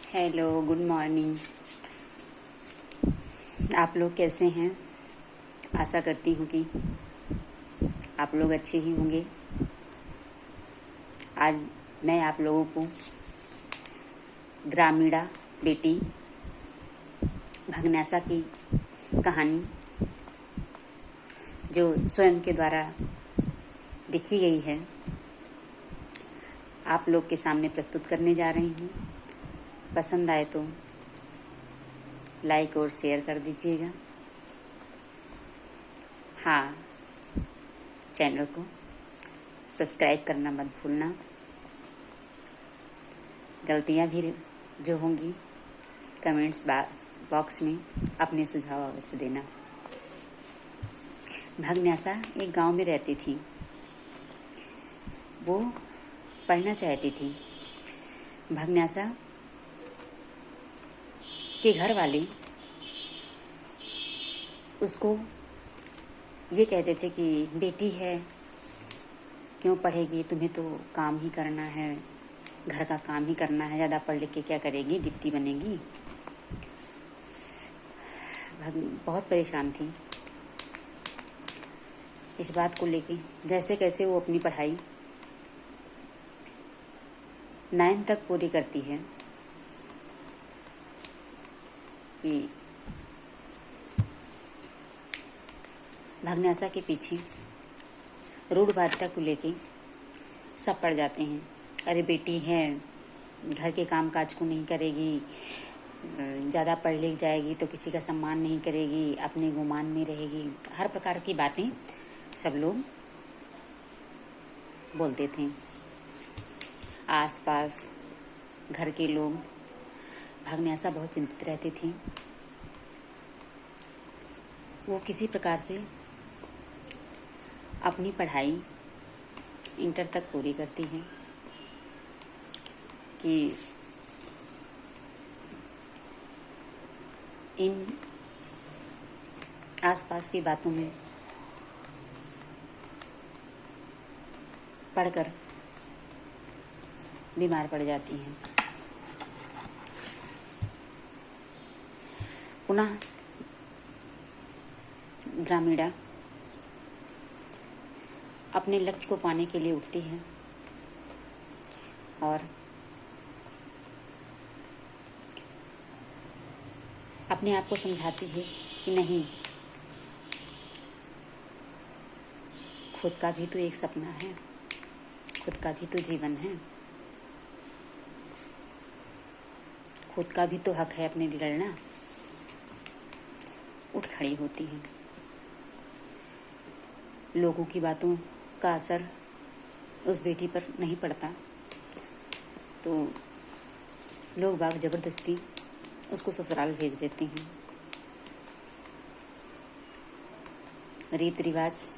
Hello, good morning. आप लोग कैसे हैं? आशा करती हूँ कि आप लोग अच्छे ही होंगे। आज मैं आप लोगों को ग्रामीणा बेटी भगन्यासा की कहानी, जो स्वयं के द्वारा लिखी गई है, आप लोग के सामने प्रस्तुत करने जा रही हूँ। पसंद आए तो लाइक और शेयर कर दीजिएगा। हाँ, चैनल को सब्सक्राइब करना मत भूलना। गलतियाँ भी जो होंगी कमेंट्स बॉक्स में अपने सुझाव अवश्य देना। भगन्यासा एक गांव में रहती थी। वो पढ़ना चाहती थी। भगन्यासा के घर वाले उसको ये कहते थे कि बेटी है, क्यों पढ़ेगी, तुम्हें तो काम ही करना है, घर का काम ही करना है, ज़्यादा पढ़ लिख के क्या करेगी, डिप्टी बनेगी। बहुत परेशान थी इस बात को लेके। जैसे कैसे वो अपनी पढ़ाई 9 तक पूरी करती है कि भगन्यासा के पीछे रूढ़वादिता को लेके सब पड़ जाते हैं। अरे बेटी है, घर के काम काज को नहीं करेगी, ज़्यादा पढ़ लिख जाएगी तो किसी का सम्मान नहीं करेगी, अपने गुमान में रहेगी। हर प्रकार की बातें सब लोग बोलते थे। आसपास घर के लोग। भगन्यासा बहुत चिंतित रहती थी। वो किसी प्रकार से अपनी पढ़ाई इंटर तक पूरी करती है कि इन आसपास की बातों में पढ़कर बीमार पड़ जाती हैं। पुनः ग्रामीणा अपने लक्ष्य को पाने के लिए उठती है और अपने आप को समझाती है कि नहीं, खुद का भी तो एक सपना है, खुद का भी तो जीवन है, खुद का भी तो हक है अपने लिए लड़ना। उठ खड़ी होती है। लोगों की बातों का असर उस बेटी पर नहीं पड़ता, तो लोग बाग जबरदस्ती उसको ससुराल भेज देते हैं। रीत रिवाज,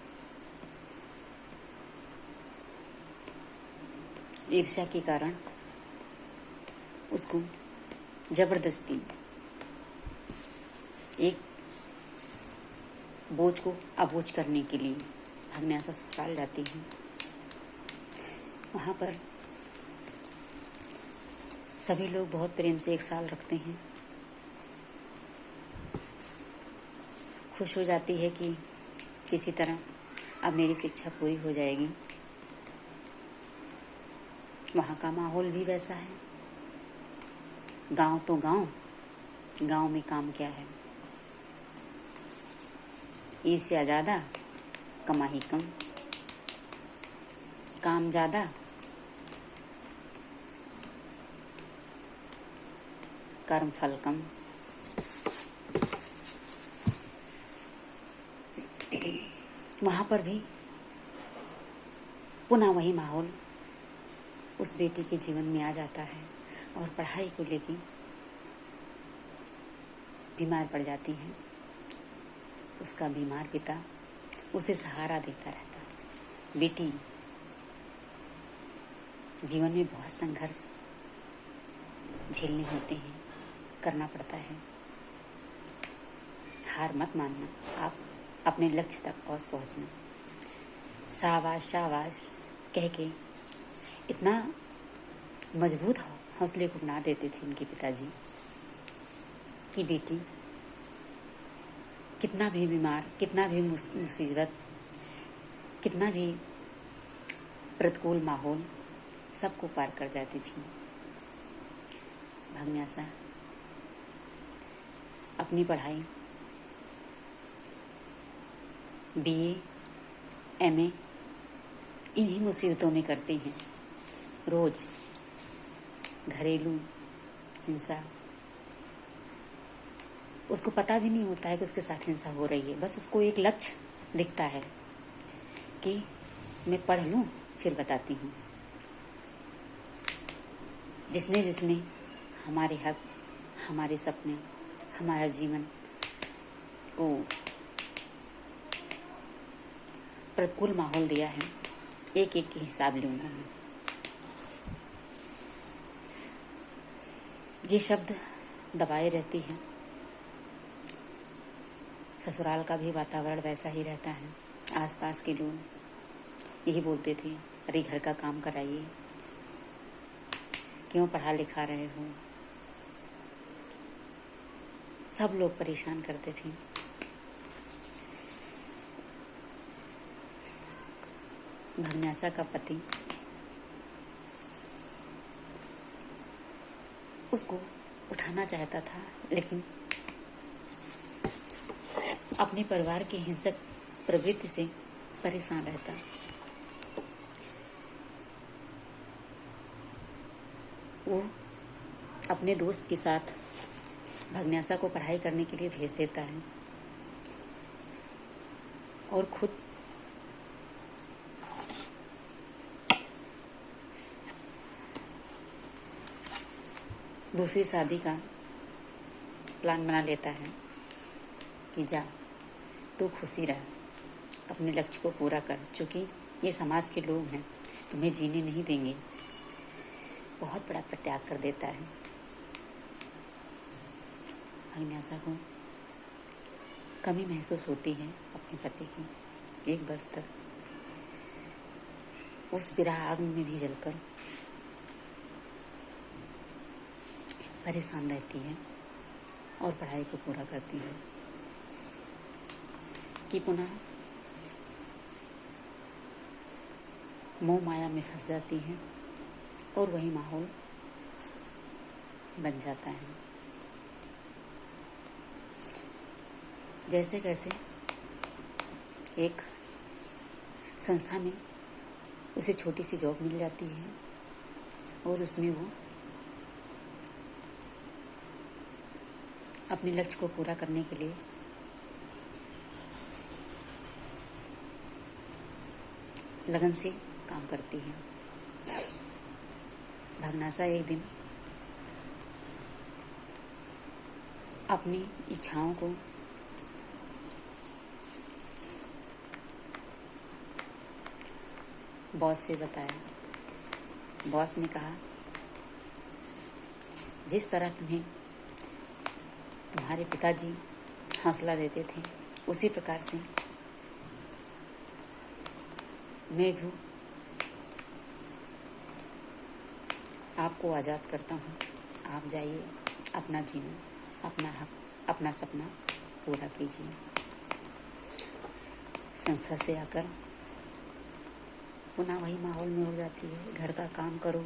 ईर्ष्या के कारण उसको जबरदस्ती एक बोझ को अबोझ करने के लिए भगन्यासा ससुराल जाती है। वहाँ पर सभी लोग बहुत प्रेम से 1 साल रखते हैं। खुश हो जाती है कि किसी तरह अब मेरी शिक्षा पूरी हो जाएगी। वहाँ का माहौल भी वैसा है। गांव तो गांव में काम क्या है, ईर्ष्या ज़्यादा, कमाई कम, काम ज़्यादा, कर्म फल कम। वहाँ पर भी पुनः वही माहौल उस बेटी के जीवन में आ जाता है और पढ़ाई को लेके बीमार पड़ जाती है। उसका बीमार पिता उसे सहारा देता रहता है। बेटी, जीवन में बहुत संघर्ष झेलने होते हैं, करना पड़ता है। हार मत मानना, आप अपने लक्ष्य तक अवश्य पहुँचना। शाबाश शाबाश कह के इतना मजबूत हौसले को बना देते थे उनके पिताजी कि बेटी कितना भी बीमार, कितना भी मुसीबत, कितना भी प्रतिकूल माहौल, सबको पार कर जाती थी। भाग्यनासा अपनी पढ़ाई BA, MA इन्हीं मुसीबतों में करती हैं। रोज घरेलू हिंसा, उसको पता भी नहीं होता है कि उसके साथ हिंसा हो रही है, बस उसको एक लक्ष्य दिखता है कि मैं पढ़ लूँ फिर बताती हूँ। जिसने जिसने हमारे हक, हमारे सपने, हमारा जीवन को प्रतिकूल माहौल दिया है, एक एक के हिसाब लूँगा मैं। ये शब्द दबाए रहती है। ससुराल का भी वातावरण वैसा ही रहता है। आसपास के लोग यही बोलते थे, अरे घर का काम कराइए, क्यों पढ़ा लिखा रहे हो। सब लोग परेशान करते थे। भाग्यनासा का पति उसको उठाना चाहता था, लेकिन अपने परिवार की हिंसक प्रवृत्ति से परेशान रहता। वो अपने दोस्त के साथ भाग्यनासा को पढ़ाई करने के लिए भेज देता है और खुद दूसरी शादी का प्लान बना लेता है कि जा तू खुशी रह, अपने लक्ष्य को पूरा कर, चूँकि ये समाज के लोग हैं, तुम्हें जीने नहीं देंगे। बहुत बड़ा प्रत्याग कर देता है। भाग्यनासा को कमी महसूस होती है अपने पति की। 1 वर्ष तक उस विरह आग में भी जलकर परेशान रहती है और पढ़ाई को पूरा करती है कि पुनः मोह माया में फंस जाती है और वही माहौल बन जाता है। जैसे कैसे एक संस्था में उसे छोटी सी जॉब मिल जाती है और उसमें वो अपने लक्ष्य को पूरा करने के लिए लगन से काम करती है। भाग्यनासा एक दिन अपनी इच्छाओं को बॉस से बताया। बॉस ने कहा, जिस तरह तुम्हें तुम्हारे पिताजी हौसला देते थे, उसी प्रकार से मैं भी आपको आज़ाद करता हूँ। आप जाइए, अपना जीवन, अपना हक, अपना सपना पूरा कीजिए। संस्था से आकर पुनः वही माहौल में हो जाती है। घर का काम करो,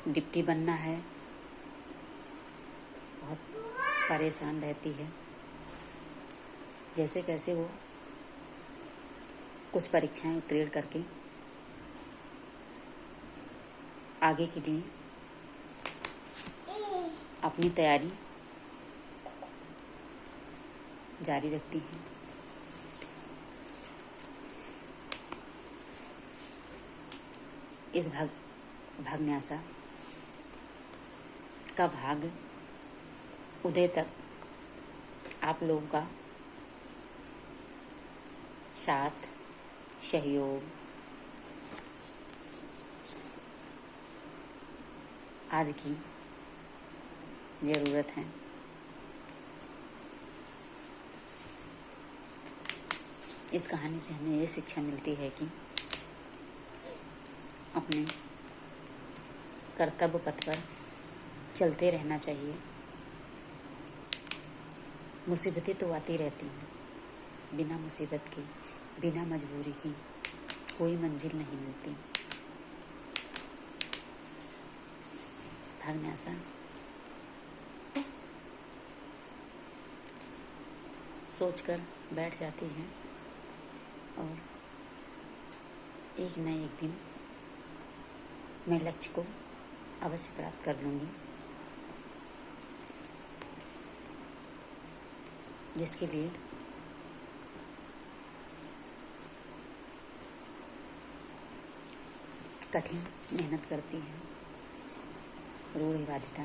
डिप्टी बनना है, बहुत परेशान रहती है। जैसे कैसे वो कुछ परीक्षाएं उत्तीर्ण करके आगे के लिए अपनी तैयारी जारी रखती हैं। इस भाग्यनासा का भाग उदय तक आप लोगों का साथ, सहयोग आदि की ज़रूरत है। इस कहानी से हमें ये शिक्षा मिलती है कि अपने कर्तव्य पथ पर चलते रहना चाहिए। मुसीबतें तो आती रहती हैं, बिना मुसीबत के, बिना मजबूरी की कोई मंजिल नहीं मिलती। भाग्यनासा सोचकर बैठ जाती है और एक न एक दिन मैं लक्ष्य को अवश्य प्राप्त कर लूँगी, जिसके लिए कठिन मेहनत करती है। रूढ़िवादिता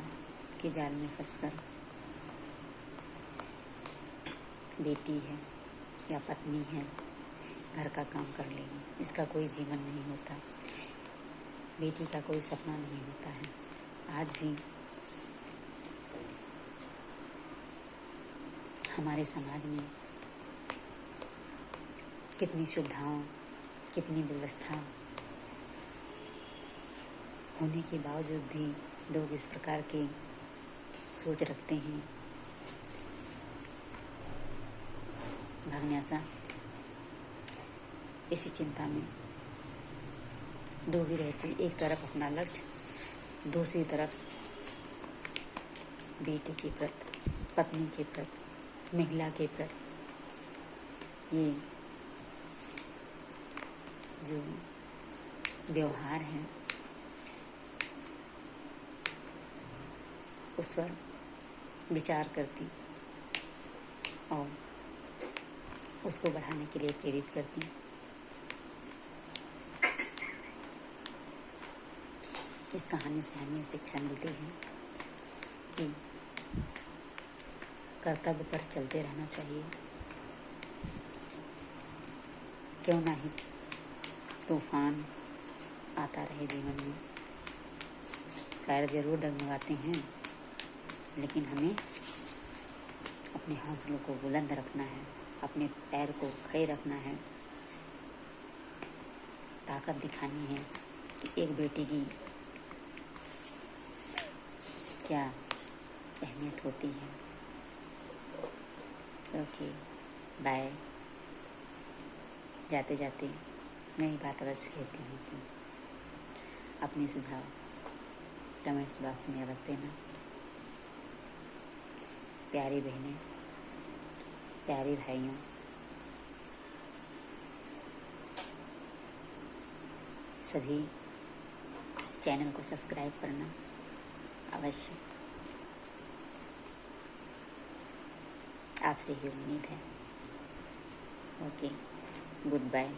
के जाल में फंसकर बेटी है या पत्नी है, घर का काम कर लेगी, इसका कोई जीवन नहीं होता। बेटी का कोई सपना नहीं होता है। आज भी हमारे समाज में कितनी सुविधाओं, कितनी व्यवस्था होने के बावजूद भी लोग इस प्रकार की सोच रखते हैं। भाग्यनासा इसी चिंता में डूबी रहती, एक तरफ अपना लक्ष्य, दूसरी तरफ बेटी के प्रति, पत्नी के प्रति, महिला के प्रति ये जो व्यवहार है उस पर विचार करती और उसको बढ़ाने के लिए प्रेरित करती। इस कहानी से हमें शिक्षा मिलती है कि कर्तव्य पर चलते रहना चाहिए। क्यों ना ही तूफान आता रहे जीवन में, पैर जरूर डगमगाते हैं, लेकिन हमें अपने हौसलों को बुलंद रखना है, अपने पैर को खड़े रखना है, ताकत दिखानी है कि एक बेटी की क्या अहमियत होती है। Okay, bye. जाते जाते मैं ये बात अवश्य कहती हूँ कि अपने सुझाव कमेंट्स बॉक्स में अवश्य देना। प्यारी बहनें, प्यारे भाइयों, सभी चैनल को सब्सक्राइब करना अवश्य। आपसे ही उम्मीद है। Okay, good bye.